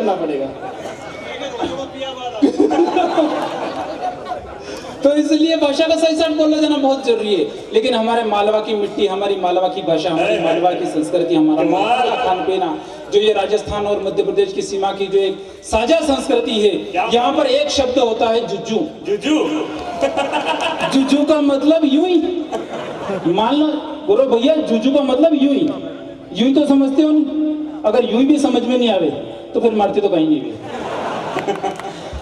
करना पड़ेगा। तो इसलिए भाषा का सही साथ बोलना जाना बहुत जरूरी है। लेकिन हमारे मालवा की मिट्टी, हमारी मालवा की भाषा, हमारी मालवा की संस्कृति, हमारा मालवा का खान पीना, जो ये राजस्थान और मध्य प्रदेश की सीमा की जो एक साझा संस्कृति है, यहाँ पर एक शब्द होता है जुजू। जुजू जुजू का मतलब यूं ही, मान लो बोलो भैया जुजू का मतलब यूं ही तो समझते हो नहीं। अगर यूं भी समझ में नहीं आवे तो फिर मारते तो कहीं नहीं भी।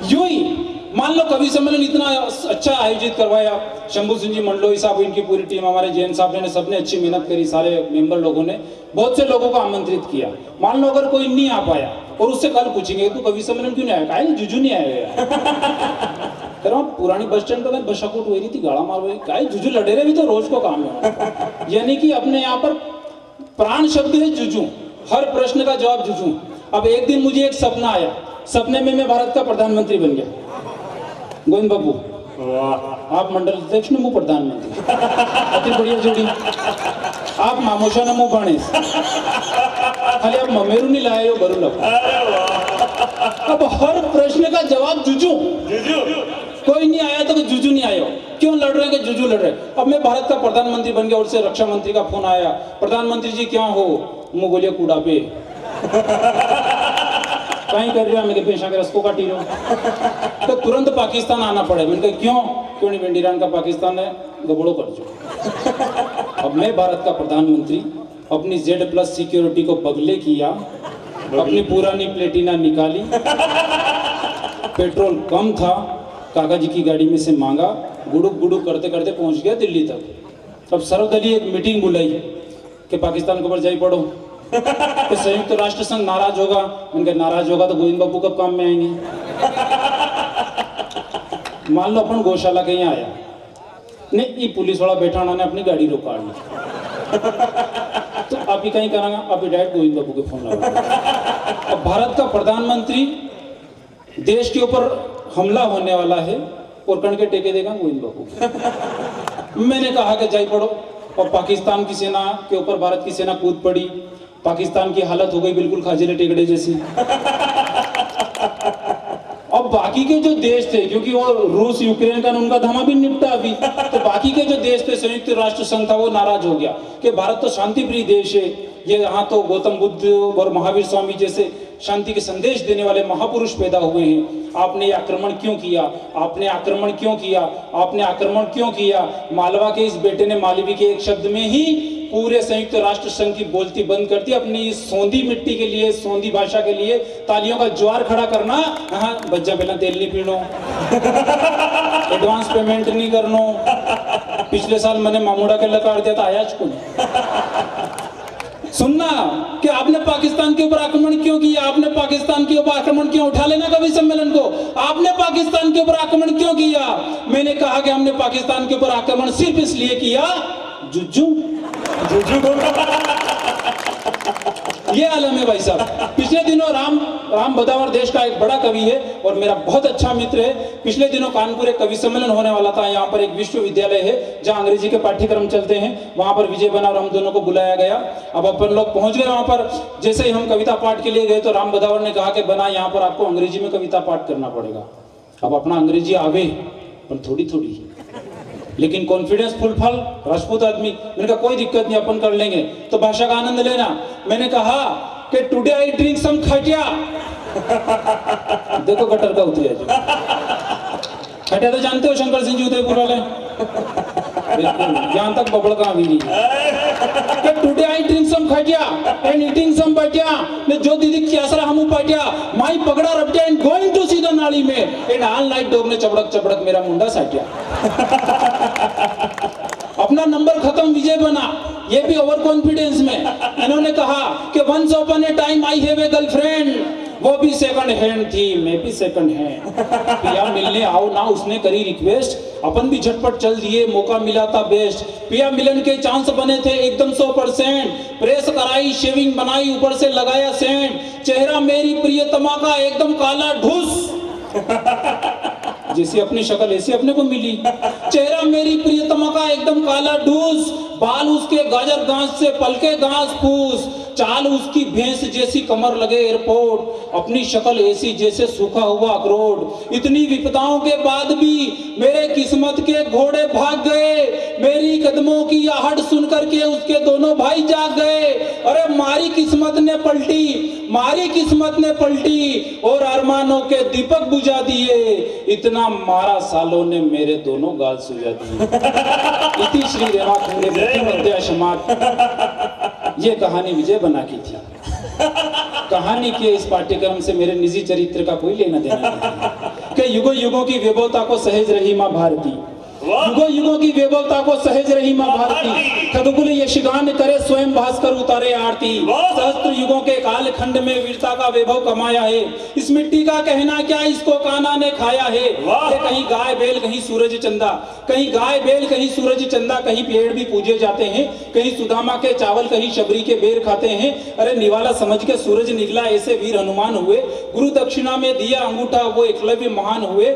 यूं ही मान लो कवि सम्मेलन इतना अच्छा आयोजित करवाया, शंभू सिंह जी मंडलोई साहब, इनकी पूरी टीम, हमारे जैन साहब ने सबने अच्छी मेहनत करी, सारे मेंबर लोगों ने बहुत से लोगों को आमंत्रित किया। मान लो अगर कोई नहीं आ पाया और उससे कल पूछेंगे तू कवि सम्मेलन क्यों नहीं आया, काहे जुजू नहीं आया। करो पुरानी बस स्टैंड पर बशाकोट हुई थी, गाड़ा मार हुई, काहे जुजू लड़े रहे भी तो रोज को काम है। यानी कि अपने यहाँ पर प्राण शब्द है जुजू, हर प्रश्न का जवाब जुजू। अब एक दिन मुझे एक सपना आया, सपने में मैं भारत का प्रधानमंत्री बन गया। गोविंद बाबू आप मंडल अध्यक्ष ने मुंह प्रधानमंत्री, अति बढ़िया जोड़ी। आप मामोशा ने मुंह गणेश, खाली आप ममेरू नहीं लाए हो बरू लोग। अब हर प्रश्न का जवाब जुजू। कोई नहीं आया तो जुजू नहीं आया, क्यों लड़ रहे हैं, जुजू लड़ रहे। अब मैं भारत का प्रधानमंत्री बन गया और से रक्षा मंत्री का फोन आया, प्रधानमंत्री जी क्या हो, मुंह बोलिए कूड़ा पे कहीं कर रहा, मेरे पेशा के रस्को काटी रहा। तो तुरंत पाकिस्तान आना पड़े। मैंने कहा क्यों नहीं, वेंडीरान का पाकिस्तान है, गबड़ो कर जो। अब मैं भारत का प्रधानमंत्री अपनी Z+ सिक्योरिटी को बगले किया, अपनी पुरानी प्लेटिना निकाली, पेट्रोल कम था, काका जी की गाड़ी में से मांगा, गुड़ुक गुड़ुक करते करते पहुंच गया दिल्ली तक। अब सर्वदलीय एक मीटिंग बुलाई कि पाकिस्तान के ऊपर जाई पड़ो, तो संयुक्त राष्ट्र संघ नाराज होगा। उनके नाराज होगा तो गोविंद बाबू कब काम में आएंगे। मान लो अपन गौशाला कहीं आया, नहीं ये पुलिस वाला बैठा उन्होंने अपनी गाड़ी रोका ली, तो आप ही कहीं करांगा, आप ही डायरेक्ट गोविंद बाबू के फोन लगा। अब भारत का प्रधानमंत्री, देश के ऊपर हमला होने वाला है और कण के टेके देगा गोविंद बाबू। मैंने कहा कि जाई पड़ो, और पाकिस्तान की सेना के ऊपर भारत की सेना कूद पड़ी। पाकिस्तान की हालत हो गई बिल्कुल खाजिले टेकड़े जैसी। अब बाकी के जो देश थे, क्योंकि वो रूस यूक्रेन का उनका धमा भी निपटा अभी, तो बाकी के जो देश थे, संयुक्त राष्ट्र संघ था, वो नाराज हो गया कि भारत तो शांति प्रिय देश है, ये यहाँ तो गौतम बुद्ध और महावीर स्वामी जैसे शांति के संदेश देने वाले महापुरुष पैदा हुए हैं। आपने ये आक्रमण क्यों किया, आपने आक्रमण क्यों किया, आपने आक्रमण क्यों किया। मालवा के इस बेटे ने मालवी के एक शब्द में ही पूरे संयुक्त राष्ट्र संघ की बोलती बंद कर दी। अपनी इस सोंधी मिट्टी के लिए, सोंधी भाषा के लिए तालियों का ज्वार खड़ा करना। हाँ बच्चा पहला तेल नहीं पीनो, एडवांस पेमेंट नहीं करनो। पिछले साल मैंने मामूड़ा के लकार दिया था, आया कौन सुनना कि आपने पाकिस्तान के ऊपर आक्रमण क्यों किया, आपने पाकिस्तान के ऊपर आक्रमण क्यों, उठा लेना कवि सम्मेलन को, आपने पाकिस्तान के ऊपर आक्रमण क्यों किया। मैंने कहा कि हमने पाकिस्तान के ऊपर आक्रमण सिर्फ इसलिए किया, जुजू ये आलम है भाई साहब। पिछले दिनों राम बदावर देश का एक बड़ा कवि है और मेरा बहुत अच्छा मित्र है। पिछले दिनों कानपुर एक कवि सम्मेलन होने वाला था। यहाँ पर एक विश्वविद्यालय है जहाँ अंग्रेजी के पाठ्यक्रम चलते हैं, वहाँ पर विजय बना और हम दोनों को बुलाया गया। अब अपन लोग पहुंच गए वहाँ पर। जैसे ही हम कविता पाठ के लिए गए तो राम बदावर ने कहा कि बना यहाँ पर आपको अंग्रेजी में कविता पाठ करना पड़ेगा। अब अपना अंग्रेजी आवे पर थोड़ी थोड़ी, लेकिन कॉन्फिडेंस फुलफल, राजपूत आदमी। मैंने कहा कोई दिक्कत नहीं, अपन कर लेंगे, तो भाषा का आनंद लेना। मैंने कहा कि टुडे आई ड्रिंक सम खटिया। देखो गटर का उतरिया जो खटिया तो जानते हो, शंकर सिंह जी उदयपुर वाले, बिल्कुल यहाँ तक बबड़ का भी नहीं। टुडे आई ड्रिंक सम खटिया एंड ईटिंग सम पाटिया। ने जो दीदी क्यासरा हमू पाटिया, माई पगड़ा रपटिया and going to see the नाली में एंड ऑल नाइट डॉग ने चबड़क चबड़क मेरा मुंडा साटिया। अपना नंबर खत्म, विजय बना, ये भी ओवर कॉन्फिडेंस में। इन्होंने कहा कि once upon a time I have a girlfriend, वो भी सेकंड हैंड थी, मैं भी सेकंड हैंड। पिया मिलने आओ ना, उसने करी रिक्वेस्ट, अपन भी झटपट चल दिए, मौका मिला था बेस्ट। पिया मिलन के चांस बने थे एकदम 100%, प्रेस कराई, शेविंग बनाई, ऊपर से लगाया सेंट। चेहरा मेरी प्रियतमा का एकदम काला ढूस, जैसी अपनी शक्ल ऐसी अपने को मिली। चेहरा मेरी प्रियतमा का एकदम काला ढूस, बाल उसके गाजर घास से पलके घास फूस, चाल उसकी भैंस जैसी कमर लगे एयरपोर्ट, अपनी शक्ल ऐसी जैसे सूखा हुआ अखरोट। इतनी विपदाओं के बाद भी मेरे किस्मत के घोड़े भाग गए, मेरी कदमों की आहट सुन करके उसके दोनों भाई जाग गए। अरे मारी किस्मत ने पलटी, मारी किस्मत ने पलटी और अरमानों के दीपक बुझा दिए, इतना मारा सालों ने मेरे दोनों गाल सुझा दिए। इति श्री रेवा खंडे मध्य समाप्त। ये कहानी विजय बना की थी। कहानी के इस पाठ्यक्रम से मेरे निजी चरित्र का कोई लेना देना नहीं कि युगों युगों की वैभवता को सहेज रही माँ भारती, युगों युगों की वैभवता को सहेज रही माँ भारती, खदकुल यशगान करे स्वयं भास्कर उतारे आरती। सहस्त्र युगों के काल खंड में वीरता का वैभव कमाया है, इस मिट्टी का कहना क्या इसको कान्हा ने खाया है। कहीं गाय बैल कहीं सूरज चंदा, कहीं गाय बैल कहीं सूरज चंदा, कहीं पेड़ भी पूजे जाते हैं, कहीं सुदामा के चावल कहीं शबरी के बेर खाते हैं। अरे निवाला समझ के सूरज निकला ऐसे वीर हनुमान हुए, गुरु दक्षिणा में दिया अंगूठा वो एकलव्य महान हुए।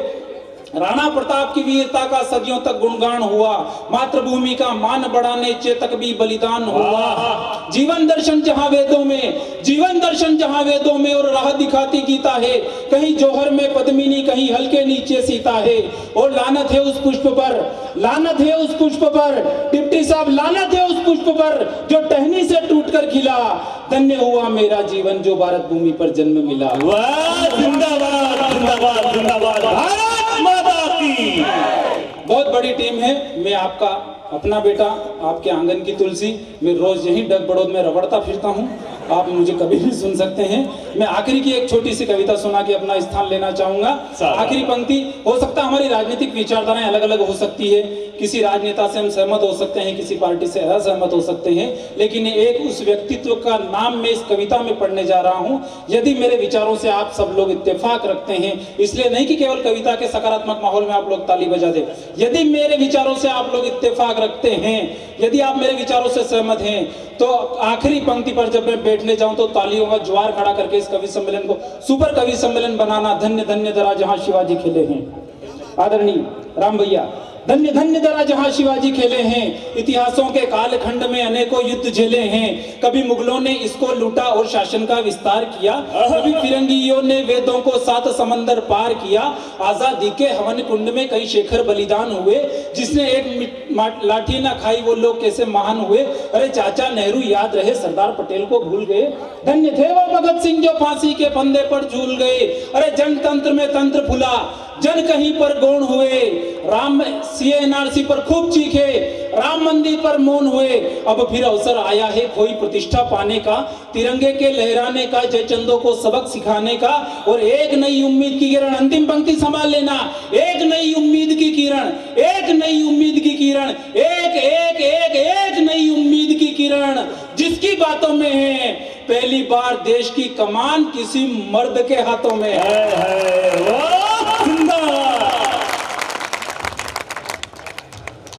राणा प्रताप की वीरता का सदियों तक गुणगान हुआ, मातृभूमि का मान बढ़ाने चेतक भी बलिदान हुआ। जीवन दर्शन जहां वेदों में, जीवन दर्शन जहां वेदों में और राह दिखाती गीता है, कहीं जौहर में पद्मिनी कहीं हल्के नीचे सीता है। और लानत है उस पुष्प पर, लानत है उस पुष्प पर, डिप्टी साहब लानत है उस पुष्प पर जो टहनी से टूटकर खिला। धन्य हुआ मेरा जीवन जो भारत भूमि पर जन्म मिला। वाह, जिंदाबाद जिंदाबाद जिंदाबाद भारत माता की। बहुत बड़ी टीम है। मैं आपका अपना बेटा, आपके आंगन की तुलसी, मैं रोज यहीं डग बड़ौद में रगड़ता फिरता हूँ, आप मुझे कभी भी सुन सकते हैं। मैं आखिरी की एक छोटी सी कविता सुना के अपना स्थान लेना चाहूंगा। आखिरी पंक्ति, हो सकता है हमारी राजनीतिक विचारधाराएं अलग अलग हो सकती है, किसी राजनेता से हम सहमत हो सकते हैं, किसी पार्टी से असहमत हो सकते हैं, लेकिन एक उस व्यक्तित्व का नाम मैं इस कविता में पढ़ने जा रहा हूं। यदि मेरे विचारों से आप सब लोग इत्तेफाक रखते हैं, इसलिए नहीं कि केवल कविता के सकारात्मक माहौल में आप लोग ताली बजा दे, यदि मेरे विचारों से आप लोग इत्तेफाक रखते हैं, यदि आप मेरे विचारों से सहमत हैं, तो आखिरी पंक्ति पर जब मैं बैठने जाऊं तो तालियों का ज्वार खड़ा करके इस कवि सम्मेलन को सुपर कवि सम्मेलन बनाना। धन्य धन्य दरा जहां शिवाजी खेले हैं, आदरणीय राम भैया, धन्य धन्य दरा जहां शिवाजी खेले हैं। इतिहासों के कालखंड में अनेकों युद्ध झेले हैं, कभी मुगलों ने इसको लूटा और शासन का विस्तार किया, कभी फिरंगियों ने वेदों को 7 समंदर पार किया। आजादी के हवन कुंड में कई शेखर बलिदान हुए, जिसने एक लाठी ना खाई वो लोग कैसे महान हुए। अरे चाचा नेहरू याद रहे, सरदार पटेल को भूल गए। धन्य थे वो भगत सिंह जो फांसी के फंदे पर झूल गए। अरे जनतंत्र में तंत्र फुला, जन कहीं पर गौण हुए, राम सीएनआरसी पर खूब चीखे, राम मंदिर पर मौन हुए। अब फिर अवसर आया है कोई प्रतिष्ठा पाने का, तिरंगे के लहराने का, जयचंदों को सबक सिखाने का, और एक नई उम्मीद की किरण। अंतिम पंक्ति संभाल लेना, एक नई उम्मीद की किरण, एक नई उम्मीद की किरण, एक एक एक एक नई उम्मीद की किरण, जिसकी बातों में है पहली बार देश की कमान किसी मर्द के हाथों में है।